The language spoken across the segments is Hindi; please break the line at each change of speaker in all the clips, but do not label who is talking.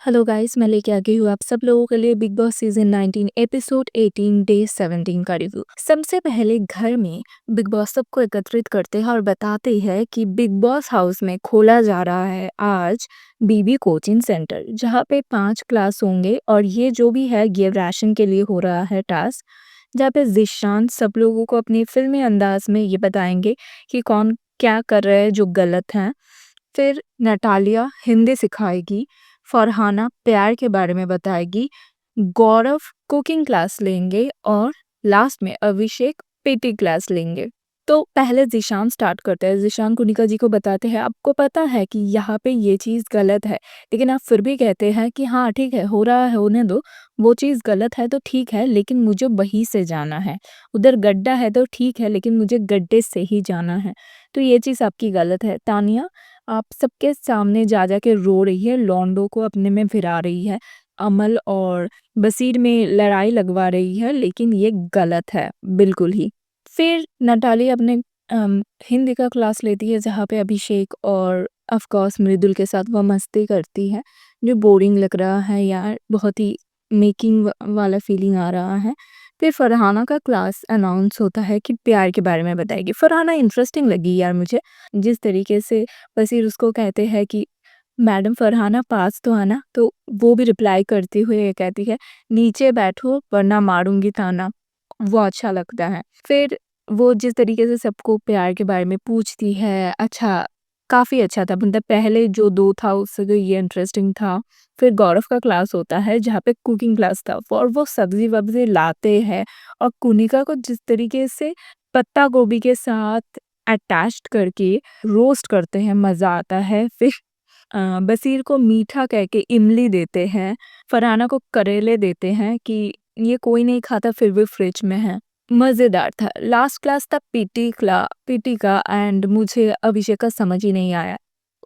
हेलो गाइस, मैं लेके आ गई हूँ आप सब लोगों के लिए big boss season 19 episode 18 day 17 का रिव्यू। सबसे पहले घर में बिग बॉस सबको एकत्रित करते हैं और बताते हैं कि बिग बॉस हाउस में खोला जा रहा है आज बीबी कोचिंग सेंटर, जहाँ पे 5 क्लास होंगे और ये जो भी है ये राशन के लिए हो रहा है टास्क, जहाँ पे जिशान सब लोगों को अपनी फिल्मी अंदाज में ये बताएंगे कि कौन क्या कर रहा है जो गलत है। फिर नटालिया हिंदी सिखाएगी, फरहाना प्यार के बारे में बताएगी, गौरव कुकिंग क्लास लेंगे और लास्ट में अभिषेक पीटी क्लास लेंगे। तो पहले ज़ीशान स्टार्ट करते हैं। ज़ीशान कुनिका जी को बताते हैं, आपको पता है कि यहाँ पे ये चीज़ गलत है, लेकिन आप फिर भी कहते हैं कि हाँ ठीक है, हो रहा है होने दो, वो चीज़ गलत है तो ठीक है, लेकिन मुझे वहीं से जाना है। उधर गड्ढा है तो ठीक है, लेकिन मुझे गड्ढे से ही जाना है। तो ये चीज़ आपकी गलत है। तानिया आप सबके सामने जा के रो रही है, लॉन्डो को अपने में भिरा रही है, अमल और बसीर में लड़ाई लगवा रही है, लेकिन ये गलत है बिल्कुल ही। फिर नटाली अपने हिंदी का क्लास लेती है, जहाँ पे अभिषेक और ऑफ कोर्स मृदुल के साथ वह मस्ती करती है, जो बोरिंग लग रहा है यार, बहुत ही मेकिंग वाला फीलिंग आ रहा है। फिर फरहाना का क्लास अनाउंस होता है कि प्यार के बारे में बताएगी। फरहाना इंटरेस्टिंग लगी यार मुझे, जिस तरीके से बशीर उसको कहते हैं कि मैडम फरहाना पास तो आना, तो वो भी रिप्लाई करते हुए ये कहती है, नीचे बैठो वरना मारूंगी ताना। वो अच्छा लगता है। फिर वो जिस तरीके से सबको प्यार के बारे में पूछती है, अच्छा काफ़ी अच्छा था, मतलब पहले जो 2 था उससे तो ये इंटरेस्टिंग था। फिर गौरव का क्लास होता है, जहाँ पे कुकिंग क्लास था और वो सब्ज़ी-वब्ज़ी लाते हैं और कुनिका को जिस तरीके से पत्ता गोभी के साथ अटैच्ड करके रोस्ट करते हैं, मज़ा आता है। फिर बसीर को मीठा कह के इमली देते हैं, फरहाना को करेले देते हैं कि ये कोई नहीं खाता फिर भी फ्रिज में है। मज़ेदार था। लास्ट क्लास था पीटी का एंड मुझे अभिषेक का समझ ही नहीं आया।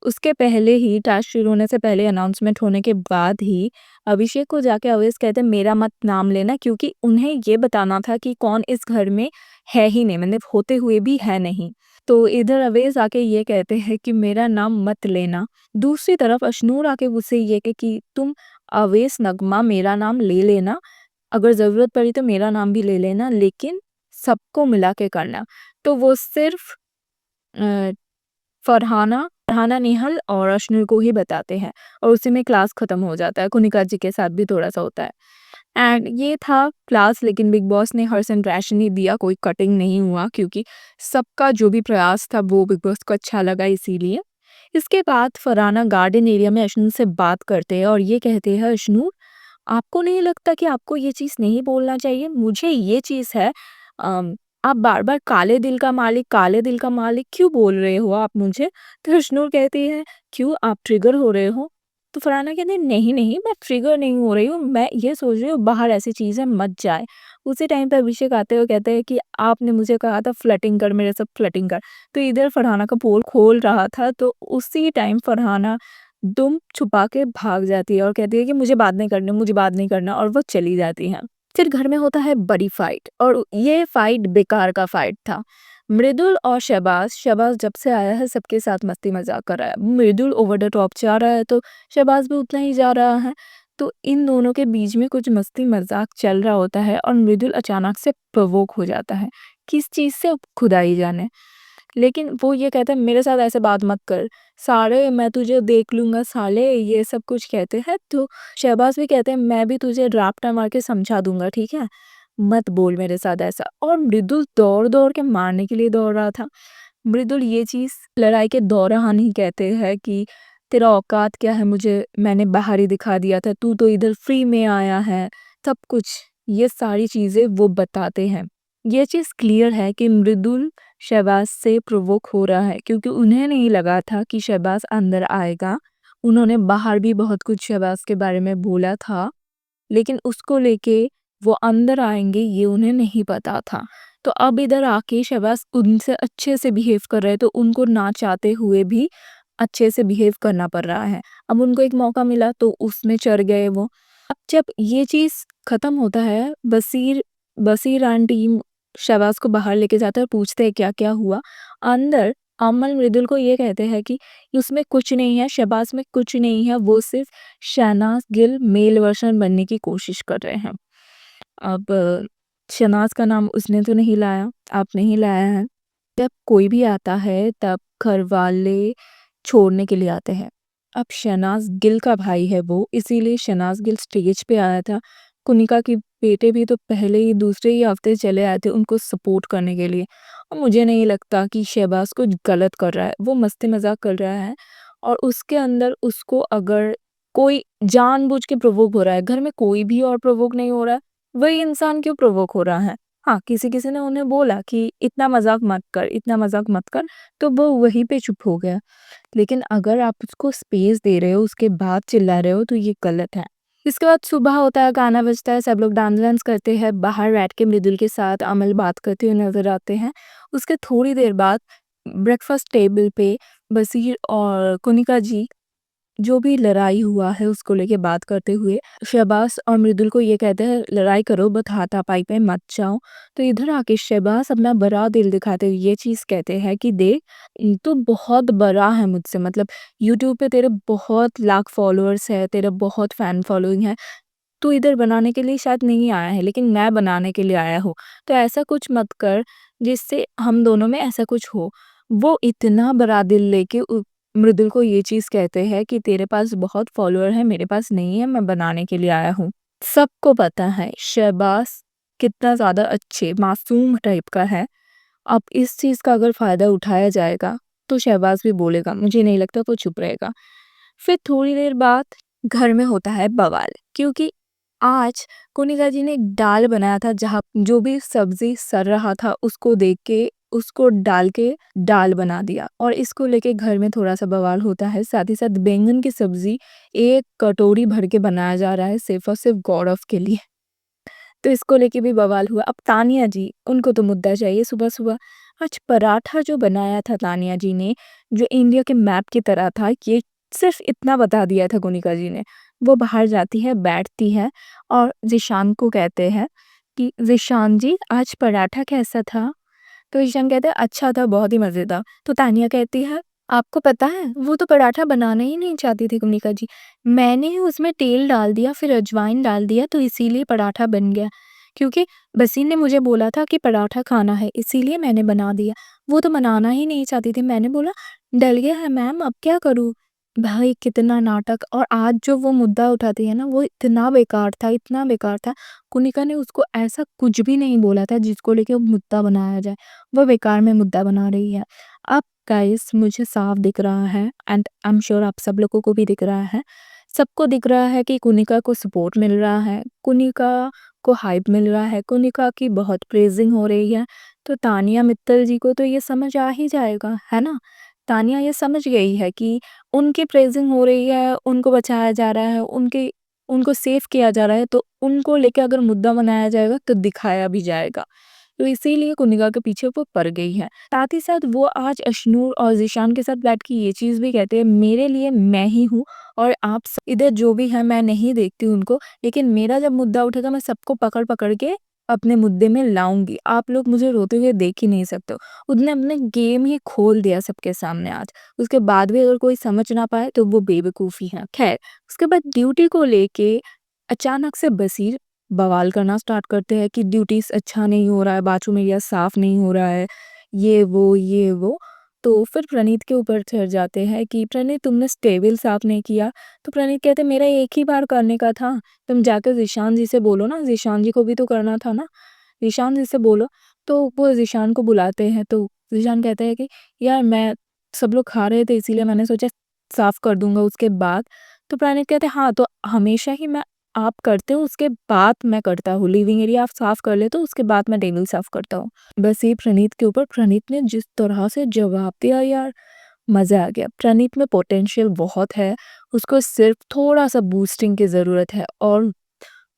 उसके पहले ही टास्क शुरू होने से पहले अनाउंसमेंट होने के बाद ही अभिषेक को जाके अवैस कहते हैं मेरा मत नाम लेना, क्योंकि उन्हें ये बताना था कि कौन इस घर में है ही नहीं, मतलब होते हुए भी है नहीं। तो इधर अवैस आके ये कहते हैं कि मेरा नाम मत लेना। दूसरी तरफ अशनूर आके उससे ये कहे कि तुम अवैस नगमा मेरा नाम ले लेना, अगर ज़रूरत पड़ी तो मेरा नाम भी ले लेना, लेकिन सबको मिला के करना। तो वो सिर्फ़ अ, फरहाना, नेहल और अशनूर को ही बताते हैं और उसी में क्लास ख़त्म हो जाता है। कुनिका जी के साथ भी थोड़ा-सा होता है। एंड ये था क्लास, लेकिन बिग बॉस ने हर्ष एंड राशन ही दिया, कोई कटिंग नहीं हुआ, क्योंकि सबका जो भी प्रयास था वो बिग बॉस को अच्छा लगा इसीलिए। इसके बाद फरहाना गार्डन एरिया में अशनूर से बात करते हैं और ये कहते हैं, अशनूर आपको नहीं लगता कि आपको ये चीज़ नहीं बोलना चाहिए? मुझे ये चीज़ है, आप बार-बार काले दिल का मालिक क्यों बोल रहे हो आप मुझे? तो अशनूर कहती है, क्यों आप ट्रिगर हो रहे हो? तो फरहाना कहती है, नहीं, नहीं मैं ट्रिगर नहीं हो रही हूँ, मैं ये सोच रही हूँ बाहर ऐसी चीज़ें मत जाए। उसी टाइम पे अभिषेक आते हुए कहते हैं कि आपने मुझे कहा था फ्लर्टिंग कर, मेरे साथ फ्लर्टिंग कर। तो इधर फरहाना का पोल खोल रहा था, तो उसी टाइम फरहाना दुम छुपा के भाग जाती है और कहती है कि मुझे बात नहीं करनी, मुझे बात नहीं करना, और वो चली जाती हैं। फिर घर में होता है बड़ी फाइट और ये फाइट बेकार का फाइट था। मृदुल और शहबाज जब से आया है सबके साथ मस्ती मजाक कर रहा है। मृदुल ओवर द टॉप जा रहा है तो शहबाज भी उतना ही जा रहा है। तो इन दोनों के बीच में कुछ मस्ती मजाक चल रहा होता है और मृदुल अचानक से प्रवोक हो जाता है, किस चीज़ से अब खुदा ही जाने। लेकिन वो ये कहता है मेरे साथ ऐसे बात मत कर, साले मैं तुझे देख लूँगा साले, ये सब कुछ कहते हैं। तो शहबाज भी कहते हैं मैं भी तुझे राप्टा मार के समझा दूँगा, ठीक है? मत बोल मेरे साथ ऐसा। और मृदुल दौड़-दौड़ के मारने के लिए दौड़ रहा था। मृदुल ये चीज़ लड़ाई के दौरान ही कहते हैं कि तेरा औकात क्या है, मुझे मैंने बाहर ही दिखा दिया था, तू तो इधर फ्री में आया है, सब कुछ। ये सारी चीज़ें वो बताते हैं। ये चीज़ क्लियर है कि मृदुल शहबाज से प्रोवोक हो रहा है, क्योंकि उन्हें नहीं लगा था कि शहबाज अंदर आएगा। उन्होंने बाहर भी बहुत कुछ शहबाज के बारे में बोला था, लेकिन उसको लेके वो अंदर आएँगे ये उन्हें नहीं पता था। तो अब इधर आके शहबाज उनसे अच्छे से बिहेव कर रहे हैं, तो उनको ना चाहते हुए भी अच्छे से बिहेव करना पड़ रहा है। अब उनको एक मौका मिला तो उसमें चढ़ गए वो। अब जब ये चीज़ ख़त्म होता है, बसीर एंड टीम शहबाज को बाहर लेके जाते हैं और पूछते हैं क्या-क्या हुआ। अंदर अमल मृदुल को ये कहते हैं कि उसमें कुछ नहीं है, शहबाज़ में कुछ नहीं है, वो सिर्फ़ शहनाज़ गिल मेल वर्ज़न बनने की कोशिश कर रहे हैं। अब शहनाज़ का नाम उसने तो नहीं लाया, आपने ही लाया है। जब कोई भी आता है तब घरवाले छोड़ने के लिए आते हैं। अब शहनाज़ गिल का भाई है वो, इसीलिए शहनाज़ गिल स्टेज पे आया था। कुनिका के बेटे भी तो पहले ही दूसरे ही हफ्ते चले आए थे उनको सपोर्ट करने के लिए। और मुझे नहीं लगता कि शहबाज़ कुछ गलत कर रहा है, वो मस्ती-मज़ाक कर रहा है और उसके अंदर उसको अगर कोई जानबूझ के प्रोवोक हो रहा है, घर में कोई भी और प्रोवोक नहीं हो रहा है, वही इंसान क्यों प्रोवोक हो रहा है? हाँ, किसी-किसी ने उन्हें बोला कि इतना मज़ाक मत कर, इतना मज़ाक मत कर, तो वो वहीं पे चुप हो गया। लेकिन अगर आप उसको स्पेस दे रहे हो, उसके बाद चिल्ला रहे हो तो ये गलत है। इसके बाद सुबह होता है, गाना बजता है, सब लोग डांस-वांस करते हैं, बाहर बैठ के मृदुल के साथ अमल बात करते हुए नज़र आते हैं। उसके थोड़ी देर बाद ब्रेकफ़ास्ट टेबल पे बसीर और कुनिका जी जो भी लड़ाई हुआ है उसको लेके बात करते हुए शहबाज़ और मृदुल को ये कहते हैं लड़ाई करो बट हाथापाई पे मत जाओ। तो इधर आके शहबाज़ अपना बड़ा दिल दिखाते हुए ये चीज़ कहते हैं कि देख तू बहुत बड़ा है मुझसे, मतलब यूट्यूब पे तेरे बहुत लाख फॉलोअर्स है, तेरा बहुत फ़ैन फॉलोइंग है। तू इधर बनाने के लिए शायद नहीं आया है लेकिन मैं बनाने के लिए आया हूँ। तो ऐसा कुछ मत कर जिससे हम दोनों में ऐसा कुछ हो। वो इतना बड़ा दिल लेके मृदुल को ये चीज़ कहते हैं कि तेरे पास बहुत फॉलोअर है, मेरे पास नहीं है, मैं बनाने के लिए आया हूँ। सबको पता है शहबाज़ कितना ज़्यादा अच्छे मासूम टाइप का है। अब इस चीज़ का अगर फ़ायदा उठाया जाएगा तो शहबाज़ भी बोलेगा, मुझे नहीं लगता वो चुप रहेगा। फिर थोड़ी देर बाद घर में होता है बवाल क्योंकि आज कोनिका जी ने एक दाल बनाया था जहाँ जो भी सब्जी सड़ रहा था उसको देख के उसको डाल के दाल बना दिया और इसको लेके घर में थोड़ा सा बवाल होता है। साथ ही साथ बैंगन की सब्जी एक कटोरी भर के बनाया जा रहा है सिर्फ और सिर्फ गौरव के लिए। तो इसको लेके भी बवाल हुआ। अब तानिया जी, उनको तो मुद्दा चाहिए सुबह-सुबह। आज पराठा जो बनाया था तानिया जी ने, जो इंडिया के मैप की तरह था, ये सिर्फ़ इतना बता दिया था गुनिका जी ने। वो बाहर जाती है, बैठती है और ज़ीशान को कहते हैं कि ज़ीशान जी आज पराठा कैसा था? तो ईशान कहता है अच्छा था, बहुत ही मज़ेदार। तो तानिया कहती है आपको पता है वो तो पराठा बनाना ही नहीं चाहती थी कुनिका जी। मैंने ही उसमें तेल डाल दिया फिर अजवाइन डाल दिया तो इसीलिए पराठा बन गया। क्योंकि बसीर ने मुझे बोला था कि पराठा खाना है इसीलिए मैंने बना दिया। वो तो बनाना ही नहीं चाहती थी। मैंने बोला डल गया है मैम अब क्या करूँ? भाई कितना नाटक। और आज जो वो मुद्दा उठाती है ना वो इतना बेकार था, इतना बेकार था। कुनिका ने उसको ऐसा कुछ भी नहीं बोला था जिसको लेके वो मुद्दा बनाया जाए। वो बेकार में मुद्दा बना रही है। अब गाइस मुझे साफ दिख रहा है एंड आई एम श्योर आप सब लोगों को भी दिख रहा है। सबको दिख रहा है कि कुनिका को सपोर्ट मिल रहा है, कुनिका को हाइप मिल रहा है, कुनिका की बहुत प्रेज़िंग हो रही है। तो तानिया मित्तल जी को तो ये समझ आ ही जाएगा, है ना? तानिया ये समझ गई है कि उनकी प्रेज़िंग हो रही है, उनको बचाया जा रहा है, उनको सेव किया जा रहा है, तो उनको लेके अगर मुद्दा बनाया जाएगा तो दिखाया भी जाएगा। तो इसीलिए कुनिका के पीछे वो पड़ गई है। साथ ही साथ वो आज अशनूर और ज़ीशान के साथ बैठ के ये चीज़ भी कहते हैं मेरे लिए मैं ही हूँ और आप इधर जो भी है मैं नहीं देखती उनको, लेकिन मेरा जब मुद्दा उठेगा मैं सबको पकड़-पकड़ के अपने मुद्दे में लाऊँगी। आप लोग मुझे रोते हुए देख ही नहीं सकते हो। उसने अपने गेम ही खोल दिया सबके सामने आज। उसके बाद भी अगर कोई समझ ना पाए तो वो बेवकूफ़ी है। ख़ैर उसके बाद ड्यूटी को लेके अचानक से बसीर बवाल करना स्टार्ट करते हैं कि ड्यूटीज़ अच्छा नहीं हो रहा है, बाथरूम एरिया साफ़ नहीं हो रहा है, ये वो। तो फिर प्रणीत के ऊपर चढ़ जाते हैं कि प्रणीत तुमने टेबल साफ़ नहीं किया। तो प्रणीत कहते मेरा एक ही बार करने का था, तुम जाकर ज़ीशान जी से बोलो ना, ज़ीशान जी को भी तो करना था ना, ज़ीशान जी से बोलो। तो वो ज़ीशान को बुलाते हैं तो ज़ीशान कहता है कि यार मैं सब लोग खा रहे थे इसीलिए मैंने सोचा साफ़ कर दूँगा उसके बाद। तो प्रणीत कहते हैं हाँ, तो हमेशा ही मैं आप करते हो उसके बाद मैं करता हूँ, लिविंग एरिया आप साफ़ कर लेते हो उसके बाद मैं टेबल साफ़ करता हूँ। बस ये प्रणीत के ऊपर प्रणीत ने जिस तरह से जवाब दिया यार, मज़ा आ गया। प्रणीत में पोटेंशियल बहुत है, उसको सिर्फ़ थोड़ा-सा बूस्टिंग की ज़रूरत है और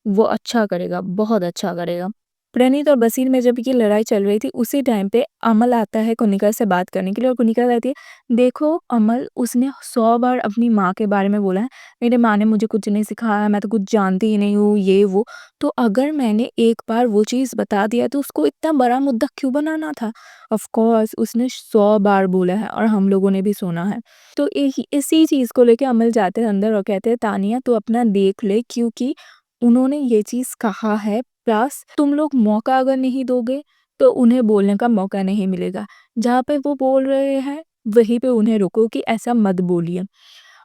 वो अच्छा करेगा, बहुत अच्छा करेगा। प्रणीत और बसीर में जब ये लड़ाई चल रही थी उसी टाइम पे अमल आता है कुनिका से बात करने के लिए और कुनिका कहती है, देखो अमल उसने 100 बार अपनी माँ के बारे में बोला है, मेरे माँ ने मुझे कुछ नहीं सिखाया, मैं तो कुछ जानती ही नहीं हूँ, ये वो। तो अगर मैंने एक बार वो चीज़ बता दिया तो उसको इतना बड़ा मुद्दा क्यों बनाना था? ऑफ कोर्स उसने 100 बार बोला है और हम लोगों ने भी सुना है। तो यही इसी चीज़ को लेके अमल जाते हैं अंदर और कहते हैं, तानिया तू अपना देख ले, क्योंकि उन्होंने ये चीज़ कहा है, प्लस तुम लोग मौका अगर नहीं दोगे तो उन्हें बोलने का मौका नहीं मिलेगा। जहाँ पे वो बोल रहे हैं वहीं पे उन्हें रोको कि ऐसा मत बोलिए।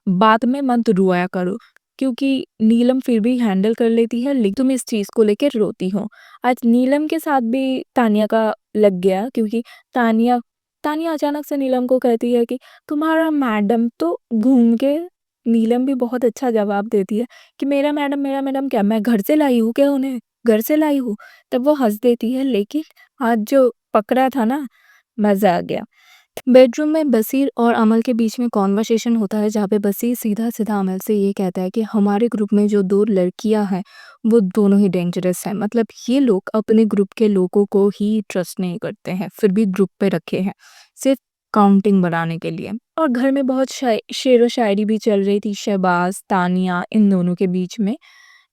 बाद में मत रोया करो, क्योंकि नीलम फिर भी हैंडल कर लेती है, लेकिन तुम इस चीज़ को लेके रोती हो। आज नीलम के साथ भी तानिया का लग गया, क्योंकि तानिया तानिया अचानक से नीलम को कहती है कि तुम्हारा मैडम, तो घूम के नीलम भी बहुत अच्छा जवाब देती है कि मेरा मैडम क्या, मैं घर से लाई हूँ क्या उन्हें? घर से लाई हूँ? तब वो हँस देती है, लेकिन आज जो पकड़ा था ना, मज़ा आ गया। बेडरूम में बसीर और अमल के बीच में कॉन्वर्सेशन होता है, जहाँ पे बसीर सीधा-सीधा अमल से ये कहता है कि हमारे ग्रुप में जो 2 लड़कियाँ हैं, वो दोनों ही डेंजरस हैं। मतलब ये लोग अपने ग्रुप के लोगों को ही ट्रस्ट नहीं करते हैं, फिर भी ग्रुप पे रखे हैं, सिर्फ़ काउंटिंग बढ़ाने के लिए। और घर में बहुत शेरो-शायरी भी चल रही थी शहबाज़, तानिया इन दोनों के बीच में।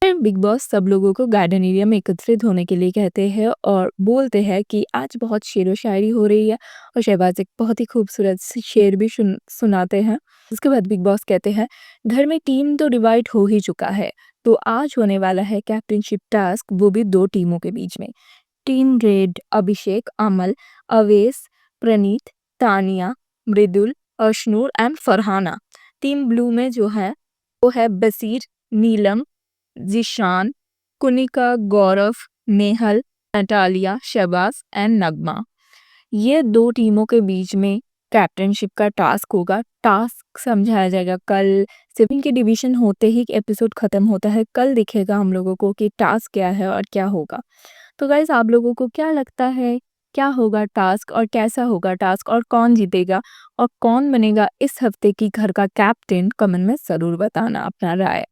फिर बिग बॉस सब लोगों को गार्डन एरिया में एकत्रित होने के लिए कहते हैं और बोलते हैं कि आज बहुत शेरो शायरी हो रही है, और शहबाज एक बहुत ही खूबसूरत सी शेर भी सुनाते हैं। उसके बाद बिग बॉस कहते हैं, घर में टीम तो डिवाइड हो ही चुका है, तो आज होने वाला है कैप्टनशिप टास्क, वो भी 2 टीमों के बीच में। Team red Abhishek, Amal, Avesh, Praneet, Tania, Mridul, Ashnoor and Farhana. Team blue में जो है वो है बसीर, नीलम, ज़ीशान, कुनिका, गौरव, नेहल, नटालिया, शहबाज एंड नगमा। ये 2 टीमों के बीच में कैप्टनशिप का टास्क होगा। टास्क समझाया जाएगा कल। सिर्फ इनके डिवीज़न होते ही एपिसोड खत्म होता है। कल दिखेगा हम लोगों को कि टास्क क्या है और क्या होगा। तो गाइज़ आप लोगों को क्या लगता है, क्या होगा टास्क और कैसा होगा टास्क और कौन जीतेगा और कौन बनेगा इस हफ्ते की घर का कैप्टन? कमेंट में ज़रूर बताना अपना राय।